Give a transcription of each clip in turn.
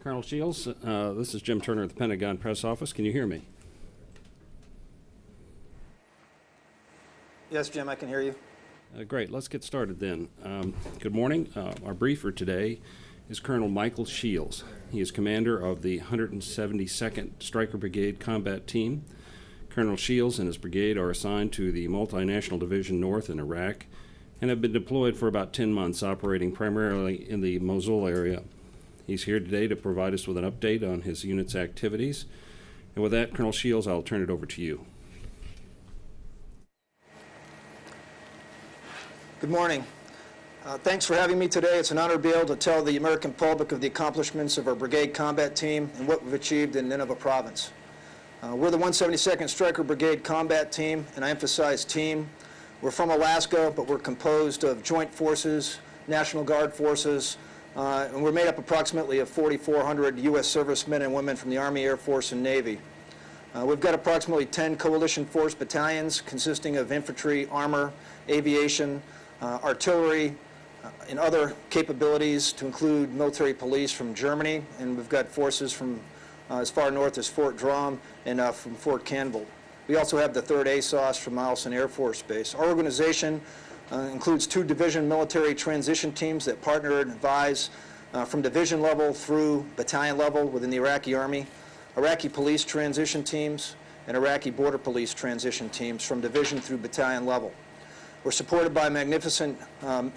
Colonel Shields, this is Jim Turner at the Pentagon Press Office. Can you hear me? Yes, Jim, I can hear you. Great. Let's get started then. Good morning. Our briefer today is Colonel Michael Shields. He is commander of the 172nd Stryker Brigade Combat Team. Colonel Shields and his brigade are assigned to the Multinational Division North in Iraq and have been deployed for about 10 months, operating primarily in the Mosul area. He's here today to provide us with an update on his unit's activities. And with that, Colonel Shields, I'll turn it over to you. Good morning. Thanks for having me today. It's an honor to be able to tell the American public of the accomplishments of our brigade combat team and what we've achieved in Nineveh province. We're the 172nd Stryker Brigade Combat Team, and I emphasize team. We're from Alaska, but we're composed of joint forces, National Guard forces, and we're made up approximately of 4,400 U.S. servicemen and women from the Army, Air Force, and Navy. We've got approximately 10 coalition force battalions consisting of infantry, armor, aviation, artillery, and other capabilities to include military police from Germany, and we've got forces from as far north as Fort Drum and from Fort Canville. We also have the 3rd ASOS from Arlington Air Force Base. Our organization includes 2 division military transition teams that partner and advise from division level through battalion level within the Iraqi Army, Iraqi police transition teams, and Iraqi border police transition teams from division through battalion level. We're supported by a magnificent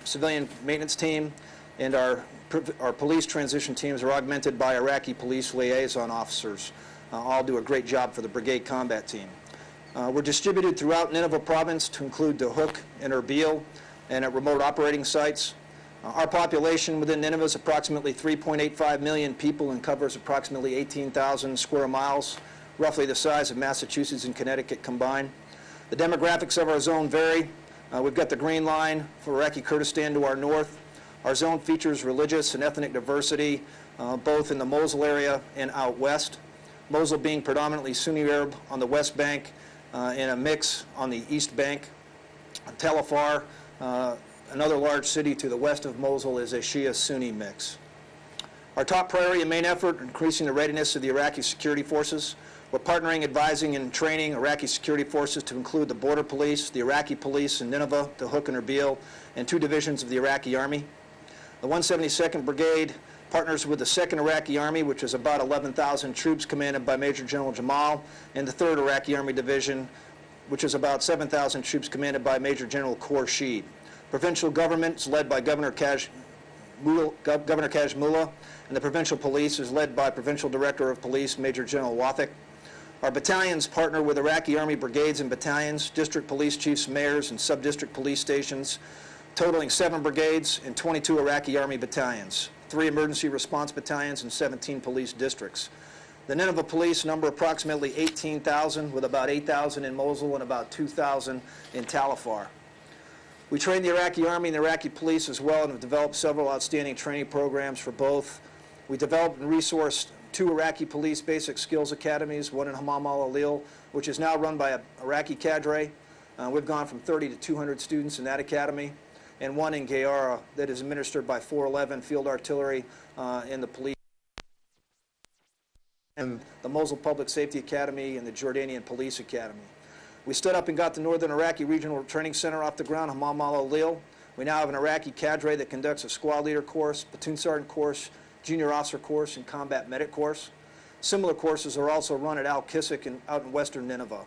civilian maintenance team, and our police transition teams are augmented by Iraqi police liaison officers. All do a great job for the brigade combat team. We're distributed throughout Nineveh province to include Dahuk and Erbil and at remote operating sites. Our population within Nineveh is approximately 3.85 million people and covers approximately 18,000 square miles, roughly the size of Massachusetts and Connecticut combined. The demographics of our zone vary. We've got the green line for Iraqi Kurdistan to our north. Our zone features religious and ethnic diversity, both in the Mosul area and out west. Mosul being predominantly Sunni Arab on the west bank, and a mix on the east bank. Tel Afar, another large city to the west of Mosul, is a Shia-Sunni mix. Our top priority and main effort, increasing the readiness of the Iraqi security forces. We're partnering, advising, and training Iraqi security forces to include the border police, the Iraqi police in Nineveh, Dahuk, and Erbil, and 2 divisions of the Iraqi Army. The 172nd Brigade partners with the 2nd Iraqi Army, which is about 11,000 troops commanded by Major General Jamal, and the 3rd Iraqi Army Division, which is about 7,000 troops commanded by Major General Khurshid. Provincial government is led by Governor Kashmullah, and the provincial police is led by Provincial Director of Police Major General Wathik. Our battalions partner with Iraqi Army brigades and battalions, district police chiefs, mayors, and sub-district police stations, totaling 7 brigades and 22 Iraqi Army battalions, 3 emergency response battalions, and 17 police districts. The Nineveh police number approximately 18,000, with about 8,000 in Mosul and about 2,000 in Tal Afar. We train the Iraqi Army and the Iraqi police as well, and have developed several outstanding training programs for both. We developed and resourced 2 Iraqi police basic skills academies, one in Hammam al-Alil, which is now run by an Iraqi cadre. We've gone from 30 to 200 students in that academy, and one in Gayara that is administered by 411 Field Artillery and the police, and the Mosul Public Safety Academy and the Jordanian Police Academy. We stood up and got the Northern Iraqi Regional Training Center off the ground, Hammam al-Alil. We now have an Iraqi cadre that conducts a squad leader course, platoon sergeant course, junior officer course, and combat medic course. Similar courses are also run at Al-Kisik and out in western Nineveh.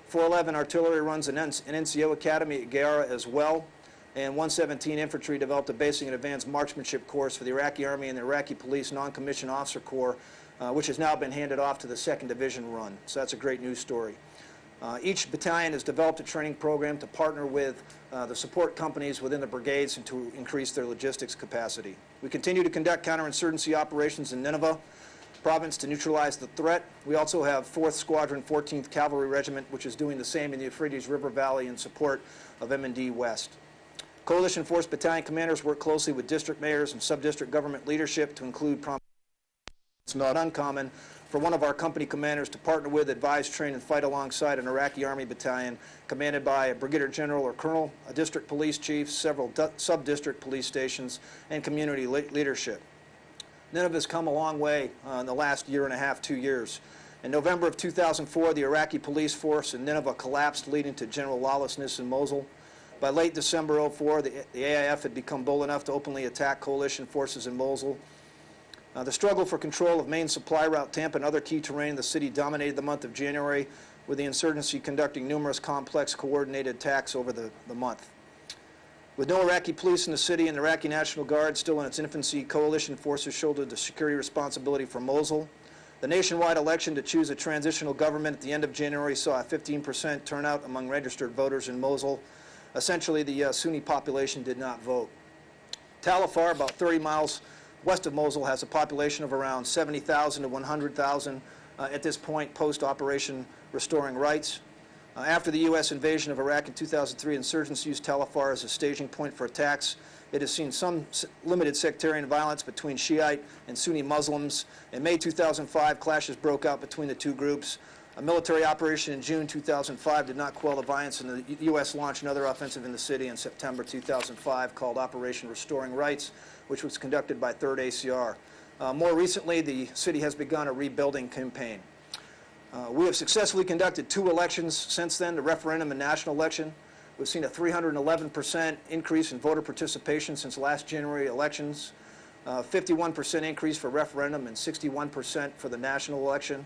411 Artillery runs an NCO Academy at Gayara as well, and 117 Infantry developed a basic and advanced marksmanship course for the Iraqi Army and the Iraqi Police Non-Commissioned Officer Corps, which has now been handed off to the 2nd Division run. So that's a great news story. Each battalion has developed a training program to partner with the support companies within the brigades and to increase their logistics capacity. We continue to conduct counterinsurgency operations in Nineveh province to neutralize the threat. We also have 4th Squadron, 14th Cavalry Regiment, which is doing the same in the Euphrates River Valley in support of M&D West. Coalition Force Battalion commanders work closely with district mayors and sub-district government leadership to include It's not uncommon for one of our company commanders to partner with, advise, train, and fight alongside an Iraqi Army battalion commanded by a brigadier general or colonel, a district police chief, several sub-district police stations, and community leadership. Nineveh has come a long way in the last year and a half, 2 years. In November of 2004, the Iraqi police force in Nineveh collapsed, leading to general lawlessness in Mosul. By late December '04, the AIF had become bold enough to openly attack coalition forces in Mosul. The struggle for control of main supply route Tampa and other key terrain in the city dominated the month of January, with the insurgency conducting numerous complex coordinated attacks over the month. With no Iraqi police in the city and the Iraqi National Guard still in its infancy, coalition forces shouldered the security responsibility for Mosul. The nationwide election to choose a transitional government at the end of January saw a 15% turnout among registered voters in Mosul. Essentially, the Sunni population did not vote. Tal Afar, about 30 miles west of Mosul, has a population of around 70,000 to 100,000 at this point, post-Operation Restoring Rights. After the U.S. invasion of Iraq in 2003, insurgents used Tal Afar as a staging point for attacks. It has seen some limited sectarian violence between Shiite and Sunni Muslims. In May 2005, clashes broke out between the two groups. A military operation in June 2005 did not quell the violence, and the U.S. launched another offensive in the city in September 2005 called Operation Restoring Rights, which was conducted by 3rd ACR. More recently, the city has begun a rebuilding campaign. We have successfully conducted 2 elections since then, the referendum and national election. We've seen a 311% increase in voter participation since last January elections, 51% increase for referendum and 61% for the national election.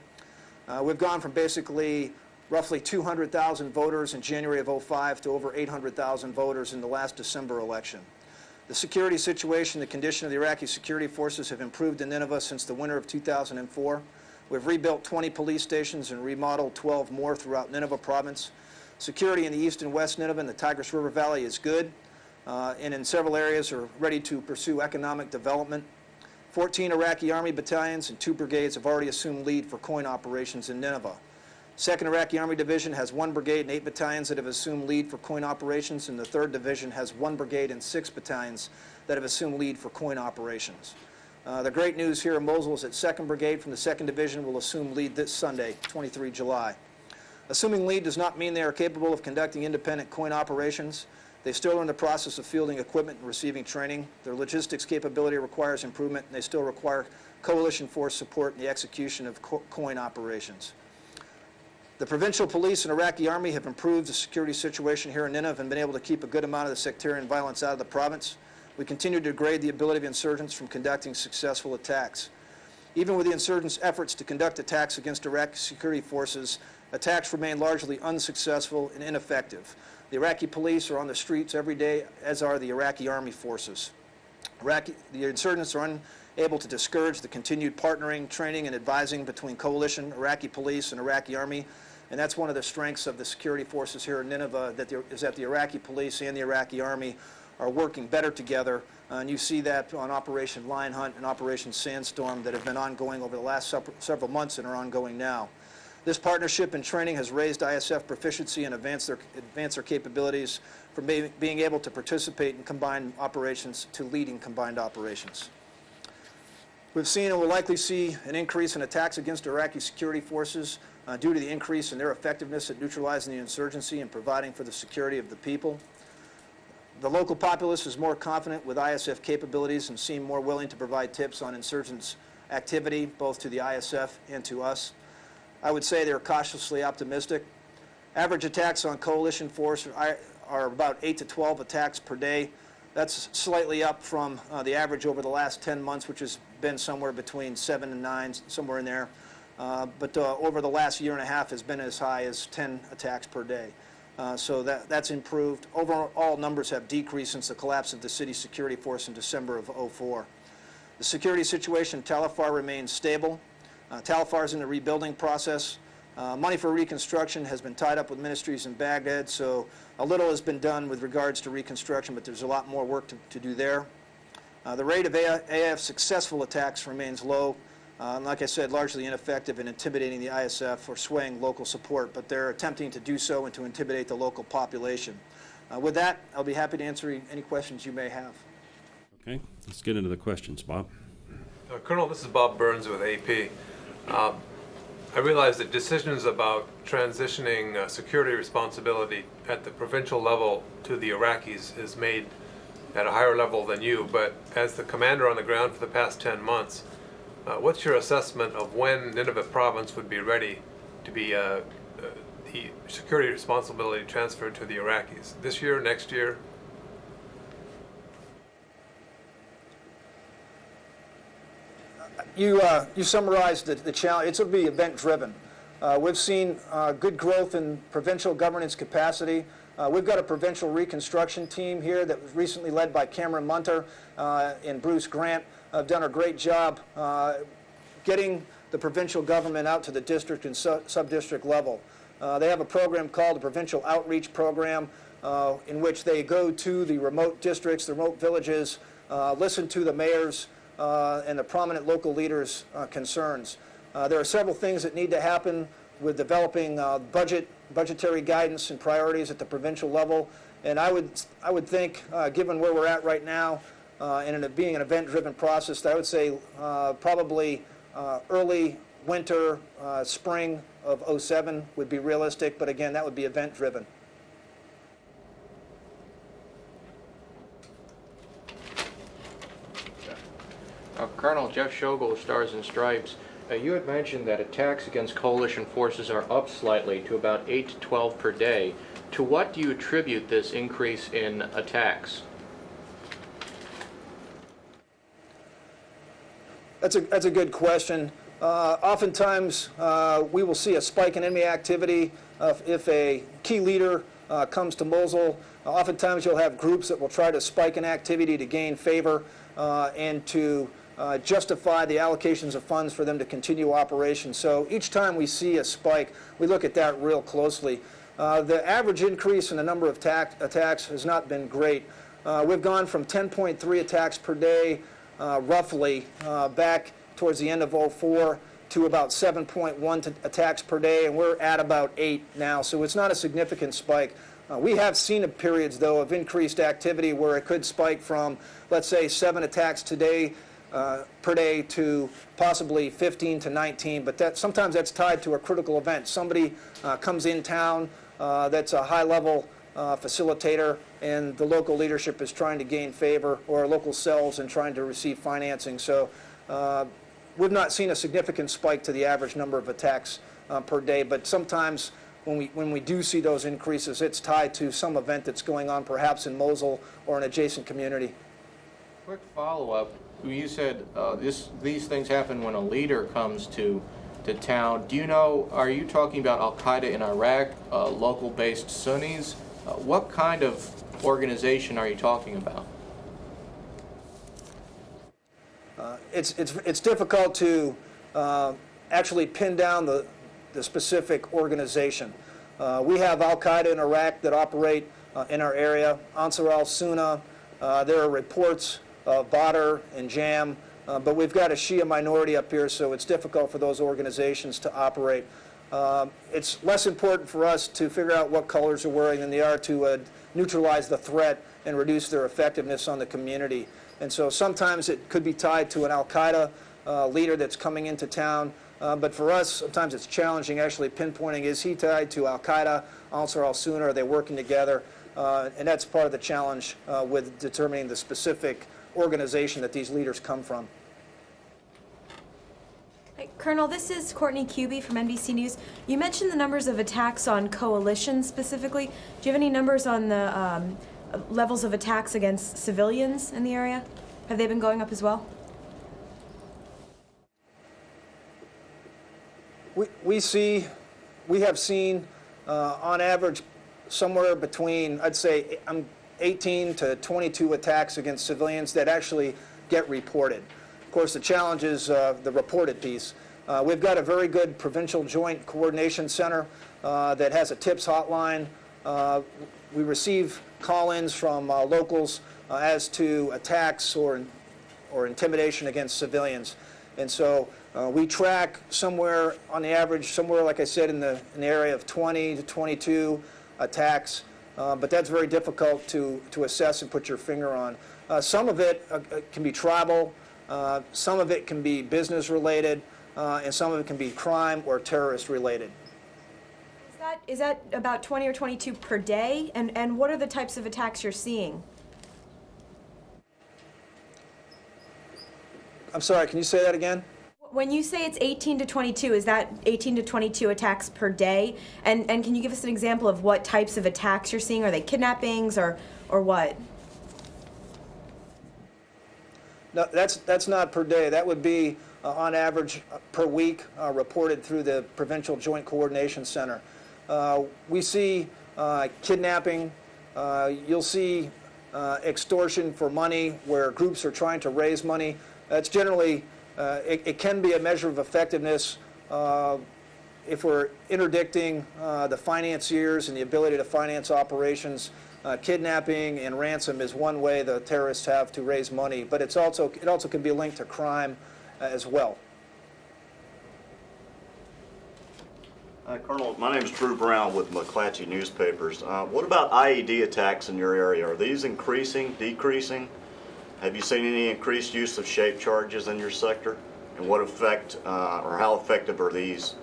We've gone from basically roughly 200,000 voters in January of '05 to over 800,000 voters in the last December election. The security situation, the condition of the Iraqi security forces have improved in Nineveh since the winter of 2004. We've rebuilt 20 police stations and remodeled 12 more throughout Nineveh province. Security in the east and west Nineveh and the Tigris River Valley is good, and in several areas are ready to pursue economic development. 14 Iraqi Army battalions and 2 brigades have already assumed lead for COIN operations in Nineveh. 2nd Iraqi Army Division has 1 brigade and 8 battalions that have assumed lead for COIN operations, and the 3rd Division has 1 brigade and 6 battalions that have assumed lead for COIN operations. The great news here in Mosul is that 2nd Brigade from the 2nd Division will assume lead this Sunday, 23 July. Assuming lead does not mean they are capable of conducting independent COIN operations. They still are in the process of fielding equipment and receiving training. Their logistics capability requires improvement, and they still require coalition force support in the execution of COIN operations. The provincial police and Iraqi Army have improved the security situation here in Nineveh and been able to keep a good amount of the sectarian violence out of the province. We continue to degrade the ability of insurgents from conducting successful attacks. Even with the insurgents' efforts to conduct attacks against Iraqi security forces, attacks remain largely unsuccessful and ineffective. The Iraqi police are on the streets every day, as are the Iraqi army forces. The insurgents are unable to discourage the continued partnering, training, and advising between coalition, Iraqi police, and Iraqi army. And that's one of the strengths of the security forces here in Nineveh, is that the Iraqi police and the Iraqi army are working better together. And you see that on Operation Lion Hunt and Operation Sandstorm that have been ongoing over the last several months and are ongoing now. This partnership and training has raised ISF proficiency and advanced their capabilities from being able to participate in combined operations to leading combined operations. We've seen and will likely see an increase in attacks against Iraqi security forces due to the increase in their effectiveness at neutralizing the insurgency and providing for the security of the people. The local populace is more confident with ISF capabilities and seem more willing to provide tips on insurgents' activity, both to the ISF and to us. I would say they're cautiously optimistic. Average attacks on coalition force are about 8 to 12 attacks per day. That's slightly up from the average over the last 10 months, which has been somewhere between 7 and 9, somewhere in there. But over the last year and a half has been as high as 10 attacks per day. So that's improved. Overall numbers have decreased since the collapse of the city security force in December of '04. The security situation in Tal Afar remains stable. Tal Afar is in the rebuilding process. Money for reconstruction has been tied up with ministries in Baghdad, so a little has been done with regards to reconstruction, but there's a lot more work to do there. The rate of AIF successful attacks remains low. Like I said, largely ineffective in intimidating the ISF or swaying local support, but they're attempting to do so and to intimidate the local population. With that, I'll be happy to answer any questions you may have. Okay, let's get into the questions. Bob? Colonel, this is Bob Burns with AP. I realize that decisions about transitioning security responsibility at the provincial level to the Iraqis is made at a higher level than you, but as the commander on the ground for the past 10 months, what's your assessment of when Nineveh province would be ready to be the security responsibility transferred to the Iraqis? This year, next year? You summarized the challenge. It's going to be event-driven. We've seen good growth in provincial governance capacity. We've got a provincial reconstruction team here that was recently led by Cameron Munter and Bruce Grant. Have done a great job getting the provincial government out to the district and sub-district level. They have a program called the Provincial Outreach Program in which they go to the remote districts, the remote villages, listen to the mayors and the prominent local leaders' concerns. There are several things that need to happen with developing budgetary guidance and priorities at the provincial level. And I would think, given where we're at right now, and it being an event-driven process, I would say probably early winter, spring of '07 would be realistic. But again, that would be event-driven. Colonel Jeff Shogel, Stars and Stripes. You had mentioned that attacks against coalition forces are up slightly to about 8 to 12 per day. To what do you attribute this increase in attacks? That's a good question. Oftentimes, we will see a spike in enemy activity if a key leader comes to Mosul. Oftentimes, you'll have groups that will try to spike in activity to gain favor and to justify the allocations of funds for them to continue operations. So each time we see a spike, we look at that real closely. The average increase in the number of attacks has not been great. We've gone from 10.3 attacks per day, roughly, back towards the end of '04 to about 7.1 attacks per day, and we're at about 8 now, so it's not a significant spike. We have seen periods, though, of increased activity where it could spike from, let's say, 7 attacks per day to possibly 15 to 19, but sometimes that's tied to a critical event. Somebody comes in town that's a high-level facilitator, and the local leadership is trying to gain favor, or local cells and trying to receive financing. So we've not seen a significant spike to the average number of attacks per day, but sometimes when we do see those increases, it's tied to some event that's going on perhaps in Mosul or an adjacent community. Quick follow-up. You said these things happen when a leader comes to town. Do you know, are you talking about Al-Qaeda in Iraq, local-based Sunnis? What kind of organization are you talking about? It's difficult to actually pin down the specific organization. We have Al-Qaeda in Iraq that operate in our area, Ansar al-Sunnah. There are reports of Badr and Jam, but we've got a Shia minority up here, so it's difficult for those organizations to operate. It's less important for us to figure out what colors they're wearing than they are to neutralize the threat and reduce their effectiveness on the community. And so sometimes it could be tied to an Al-Qaeda leader that's coming into town. But for us, sometimes it's challenging actually pinpointing, is he tied to Al-Qaeda, Ansar al-Sunnah, are they working together? And that's part of the challenge with determining the specific organization that these leaders come from. Colonel, this is Courtney Cubey from NBC News. You mentioned the numbers of attacks on coalitions specifically. Do you have any numbers on the levels of attacks against civilians in the area? Have they been going up as well? We have seen on average somewhere between, I'd say, 18 to 22 attacks against civilians that actually get reported. Of course, the challenge is the reported piece. We've got a very good provincial joint coordination center that has a TIPS hotline. We receive call-ins from locals as to attacks or intimidation against civilians. And so we track somewhere, on the average, somewhere, like I said, in the area of 20 to 22 attacks. But that's very difficult to assess and put your finger on. Some of it can be tribal, some of it can be business related, and some of it can be crime or terrorist related. Is that about 20 or 22 per day? And what are the types of attacks you're seeing? I'm sorry, can you say that again? When you say it's 18 to 22, is that 18 to 22 attacks per day? And can you give us an example of what types of attacks you're seeing? Are they kidnappings or what? No, that's not per day. That would be on average per week, reported through the Provincial Joint Coordination Center. We see kidnapping. You'll see extortion for money, where groups are trying to raise money. That's generally, it can be a measure of effectiveness if we're interdicting the financiers and the ability to finance operations. Kidnapping and ransom is one way the terrorists have to raise money, but it also can be linked to crime as well. Colonel, my name is Drew Brown with McClatchy Newspapers. What about IED attacks in your area? Are these increasing, decreasing? Have you seen any increased use of shape charges in your sector? And what effect or how effective are these?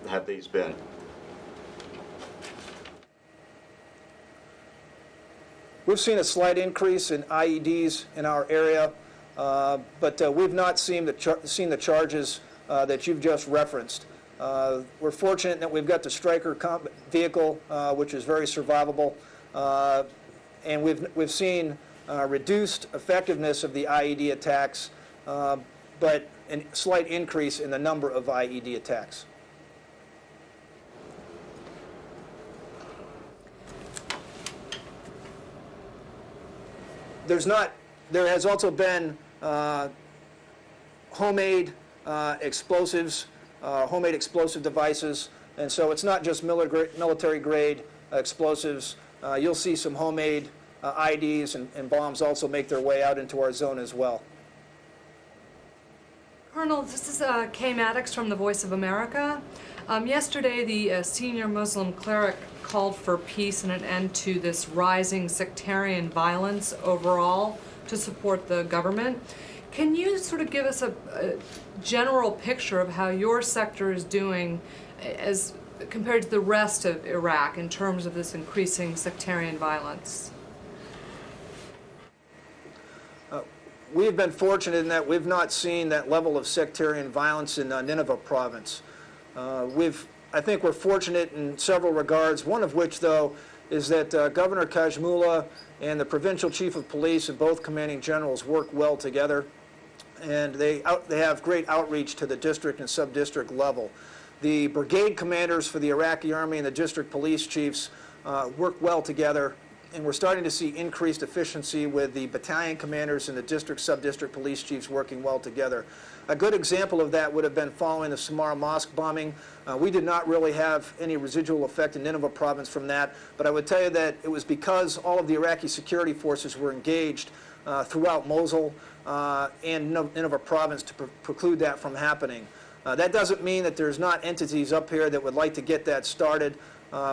Have these been? We've seen a slight increase in IEDs in our area, but we've not seen the charges that you've just referenced. We're fortunate that we've got the Stryker combat vehicle, which is very survivable, and we've seen reduced effectiveness of the IED attacks, but a slight increase in the number of IED attacks. There has also been homemade explosives, homemade explosive devices, and so it's not just military-grade explosives. You'll see some homemade IEDs and bombs also make their way out into our zone as well. Colonel, this is Kay Maddox from the Voice of America. Yesterday, the senior Muslim cleric called for peace and an end to this rising sectarian violence overall to support the government. Can you sort of give us a general picture of how your sector is doing as compared to the rest of Iraq in terms of this increasing sectarian violence? We've been fortunate in that we've not seen that level of sectarian violence in Nineveh province. I think we're fortunate in several regards, one of which, though, is that Governor Kajmullah and the provincial chief of police and both commanding generals work well together, and they have great outreach to the district and sub-district level. The brigade commanders for the Iraqi Army and the district police chiefs work well together, and we're starting to see increased efficiency with the battalion commanders and the district, sub-district police chiefs working well together. A good example of that would have been following the Samara Mosque bombing. We did not really have any residual effect in Nineveh province from that, but I would tell you that it was because all of the Iraqi security forces were engaged throughout Mosul and Nineveh province to preclude that from happening. That doesn't mean that there's not entities up here that would like to get that started.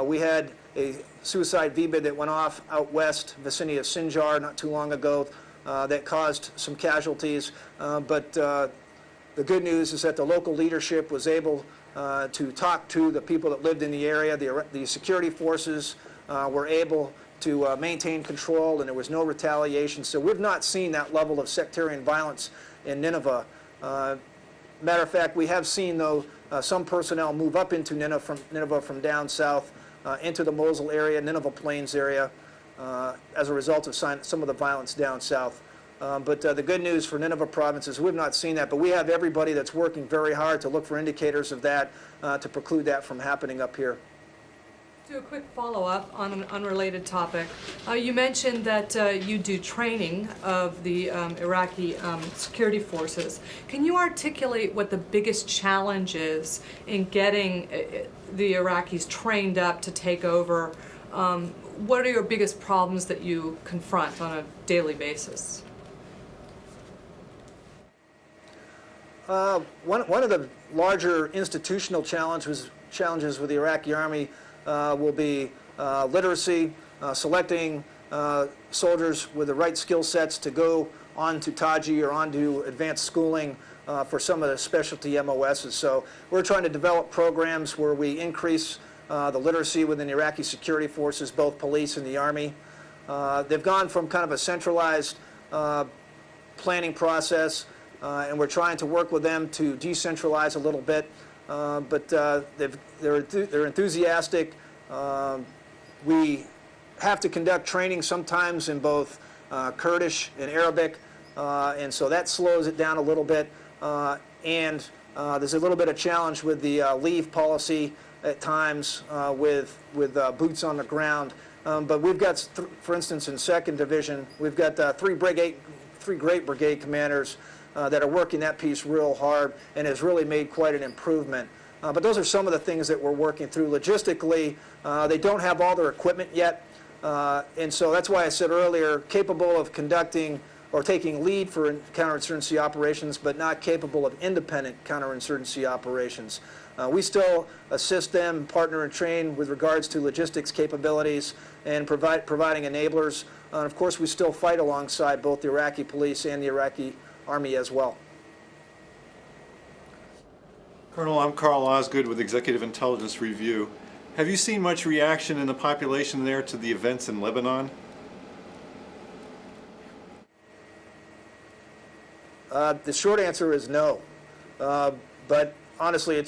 We had a suicide VBID that went off out west, vicinity of Sinjar, not too long ago, that caused some casualties. But the good news is that the local leadership was able to talk to the people that lived in the area. The security forces were able to maintain control, and there was no retaliation. So we've not seen that level of sectarian violence in Nineveh. Matter of fact, we have seen, though, some personnel move up into Nineveh from down south into the Mosul area, Nineveh Plains area, as a result of some of the violence down south. But the good news for Nineveh province is we've not seen that, but we have everybody that's working very hard to look for indicators of that to preclude that from happening up here. Do a quick follow-up on an unrelated topic. You mentioned that you do training of the Iraqi security forces. Can you articulate what the biggest challenge is in getting the Iraqis trained up to take over? What are your biggest problems that you confront on a daily basis? One of the larger institutional challenges with the Iraqi Army will be literacy, selecting soldiers with the right skill sets to go on to Taji or on to advanced schooling for some of the specialty MOSs. So we're trying to develop programs where we increase the literacy within the Iraqi security forces, both police and the Army. They've gone from kind of a centralized planning process, and we're trying to work with them to decentralize a little bit. But they're enthusiastic. We have to conduct training sometimes in both Kurdish and Arabic, and so that slows it down a little bit. And there's a little bit of challenge with the leave policy at times with boots on the ground. But we've got, for instance, in 2nd Division, we've got three great brigade commanders that are working that piece real hard and has really made quite an improvement. But those are some of the things that we're working through. Logistically, they don't have all their equipment yet. And so that's why I said earlier, capable of conducting or taking lead for counterinsurgency operations, but not capable of independent counterinsurgency operations. We still assist them, partner and train with regards to logistics capabilities and providing enablers. Of course, we still fight alongside both the Iraqi police and the Iraqi Army as well. Colonel, I'm Carl Osgood with Executive Intelligence Review. Have you seen much reaction in the population there to the events in Lebanon? The short answer is no. But honestly,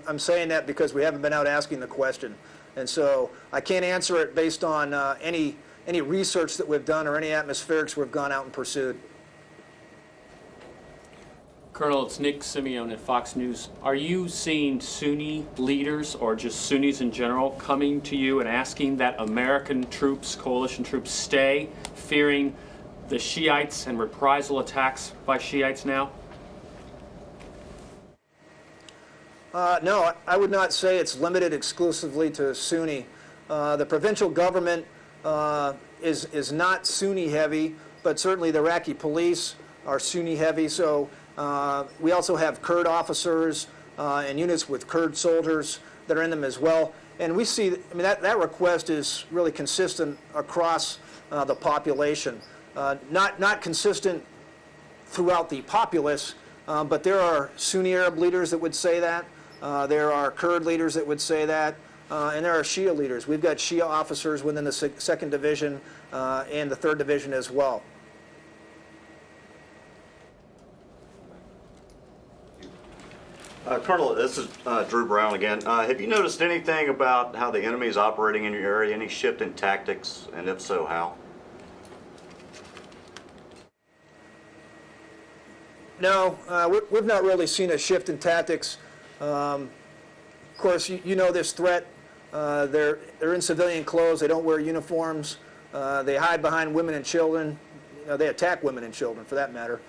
I'm saying that because we haven't been out asking the question. And so I can't answer it based on any research that we've done or any atmospherics we've gone out and pursued. Colonel, it's Nick Simeone at Fox News. Are you seeing Sunni leaders or just Sunnis in general coming to you and asking that American troops, coalition troops, stay, fearing the Shiites and reprisal attacks by Shiites now? No, I would not say it's limited exclusively to Sunni. The provincial government is not Sunni heavy, but certainly the Iraqi police are Sunni heavy. So we also have Kurd officers and units with Kurd soldiers that are in them as well. And we see, I mean, that request is really consistent across the population. Not consistent throughout the populace, but there are Sunni Arab leaders that would say that. There are Kurd leaders that would say that. And there are Shia leaders. We've got Shia officers within the 2nd Division and the 3rd Division as well. Colonel, this is Drew Brown again. Have you noticed anything about how the enemy is operating in your area? Any shift in tactics, and if so, how? No, we've not really seen a shift in tactics. Of course, you know this threat. They're in civilian clothes. They don't wear uniforms. They hide behind women and children. They attack women and children, for that matter.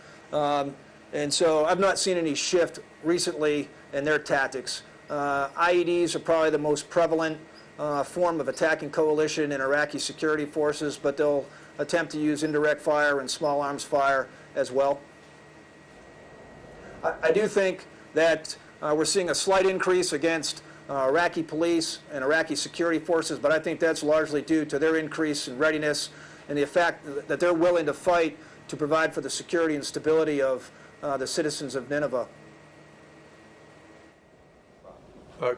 And so I've not seen any shift recently in their tactics. IEDs are probably the most prevalent form of attacking coalition in Iraqi security forces, but they'll attempt to use indirect fire and small arms fire as well. I do think that we're seeing a slight increase against Iraqi police and Iraqi security forces, but I think that's largely due to their increase in readiness and the fact that they're willing to fight to provide for the security and stability of the citizens of Nineveh.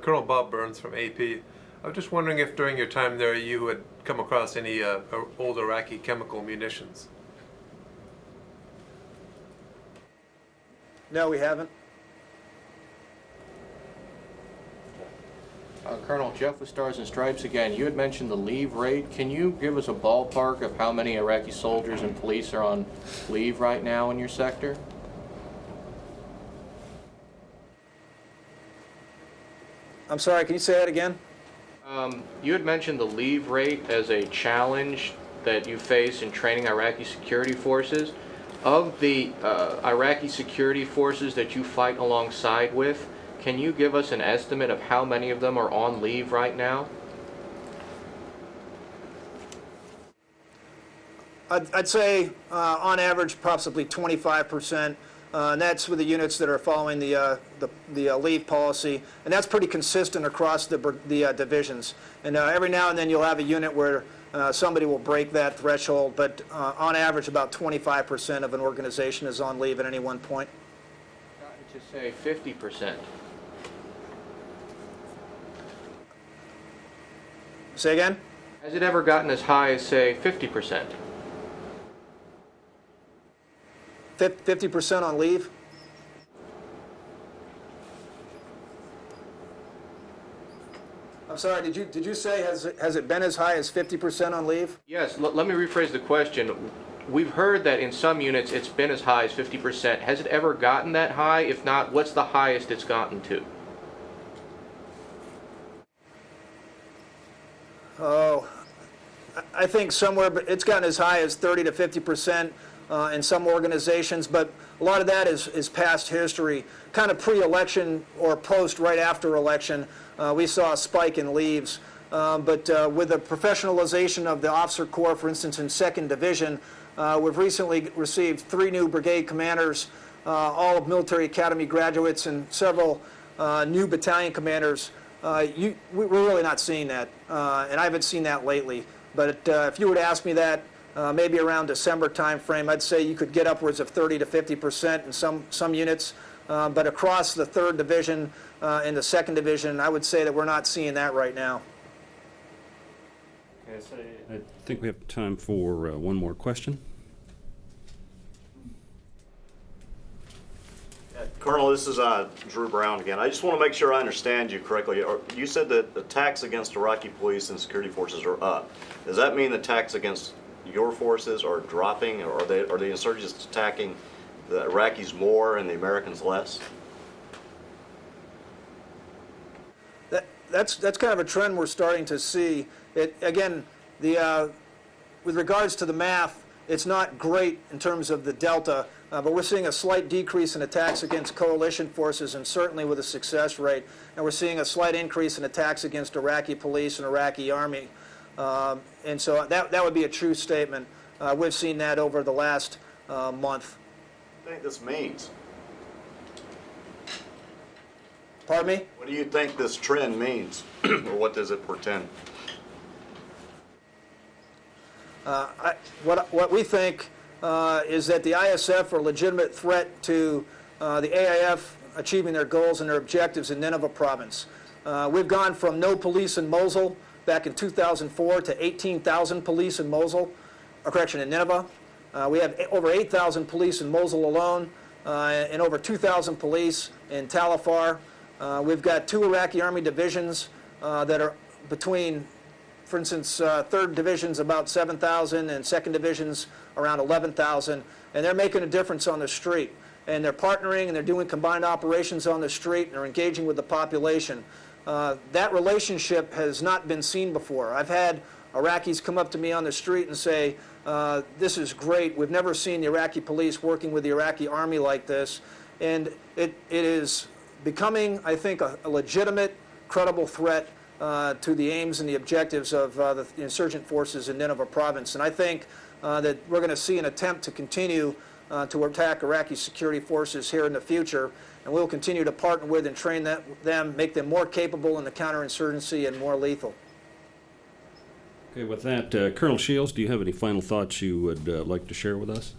Colonel Bob Burns from AP. I was just wondering if during your time there you had come across any old Iraqi chemical munitions. No, we haven't. Colonel Jeff with Stars and Stripes again. You had mentioned the leave rate. Can you give us a ballpark of how many Iraqi soldiers and police are on leave right now in your sector? I'm sorry, can you say that again? You had mentioned the leave rate as a challenge that you face in training Iraqi security forces. Of the Iraqi security forces that you fight alongside with, can you give us an estimate of how many of them are on leave right now? I'd say on average possibly 25%, and that's with the units that are following the leave policy, and that's pretty consistent across the divisions. And every now and then you'll have a unit where somebody will break that threshold, but on average about 25% of an organization is on leave at any one point. Gotten to say 50%. Say again? Has it ever gotten as high as, say, 50%? 50% on leave? I'm sorry, did you say has it been as high as 50% on leave? Yes, let me rephrase the question. We've heard that in some units it's been as high as 50%. Has it ever gotten that high? If not, what's the highest it's gotten to? Oh, I think somewhere, but it's gotten as high as 30 to 50% in some organizations, but a lot of that is past history. Kind of pre-election or post, right after election, we saw a spike in leaves. But with the professionalization of the officer corps, for instance, in 2nd Division, we've recently received 3 new brigade commanders, all of military academy graduates, and several new battalion commanders. We're really not seeing that, and I haven't seen that lately. But if you were to ask me that, maybe around December timeframe, I'd say you could get upwards of 30 to 50% in some units. But across the 3rd Division and the 2nd Division, I would say that we're not seeing that right now. Okay, so I think we have time for one more question. Colonel, this is Drew Brown again. I just want to make sure I understand you correctly. You said that attacks against Iraqi police and security forces are up. Does that mean attacks against your forces are dropping, or are the insurgents attacking the Iraqis more and the Americans less? That's kind of a trend we're starting to see. Again, with regards to the math, it's not great in terms of the delta, but we're seeing a slight decrease in attacks against coalition forces, and certainly with a success rate. And we're seeing a slight increase in attacks against Iraqi police and Iraqi army. And so that would be a true statement. We've seen that over the last month. What do you think this means? Pardon me? What do you think this trend means, or what does it portend? What we think is that the ISF are a legitimate threat to the AIF achieving their goals and their objectives in Nineveh province. We've gone from no police in Mosul back in 2004 to 18,000 police in in Nineveh. We have over 8,000 police in Mosul alone, and over 2,000 police in Tal Afar. We've got 2 Iraqi Army divisions that are between, for instance, 3rd Division's about 7,000 and 2nd Division's around 11,000, and they're making a difference on the street. And they're partnering and they're doing combined operations on the street and they're engaging with the population. That relationship has not been seen before. I've had Iraqis come up to me on the street and say, this is great. We've never seen the Iraqi police working with the Iraqi army like this. And it is becoming, I think, a legitimate, credible threat to the aims and the objectives of the insurgent forces in Nineveh province. And I think that we're going to see an attempt to continue to attack Iraqi security forces here in the future, and we'll continue to partner with and train them, make them more capable in the counterinsurgency and more lethal. Okay, with that, Colonel Shields, do you have any final thoughts you would like to share with us?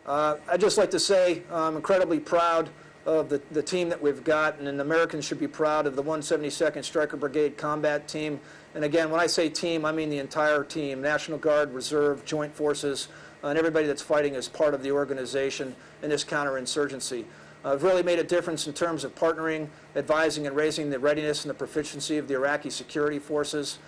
I'd just like to say I'm incredibly proud of the team that we've got, and Americans should be proud of the 172nd Stryker Brigade Combat Team. And again, when I say team, I mean the entire team, National Guard, Reserve, Joint Forces, and everybody that's fighting as part of the organization in this counterinsurgency. I've really made a difference in terms of partnering, advising, and raising the readiness and the proficiency of the Iraqi security forces.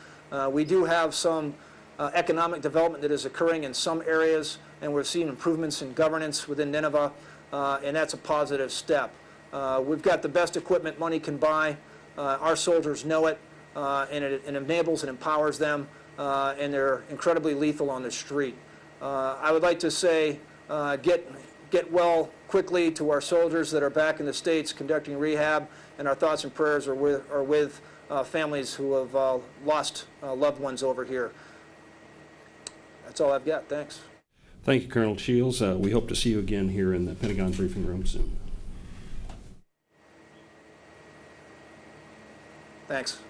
We do have some economic development that is occurring in some areas, and we're seeing improvements in governance within Nineveh, and that's a positive step. We've got the best equipment money can buy. Our soldiers know it, and it enables and empowers them, and they're incredibly lethal on the street. I would like to say get well quickly to our soldiers that are back in the States conducting rehab, and our thoughts and prayers are with families who have lost loved ones over here. That's all I've got. Thanks. Thank you, Colonel Shields. We hope to see you again here in the Pentagon briefing room soon. Thanks.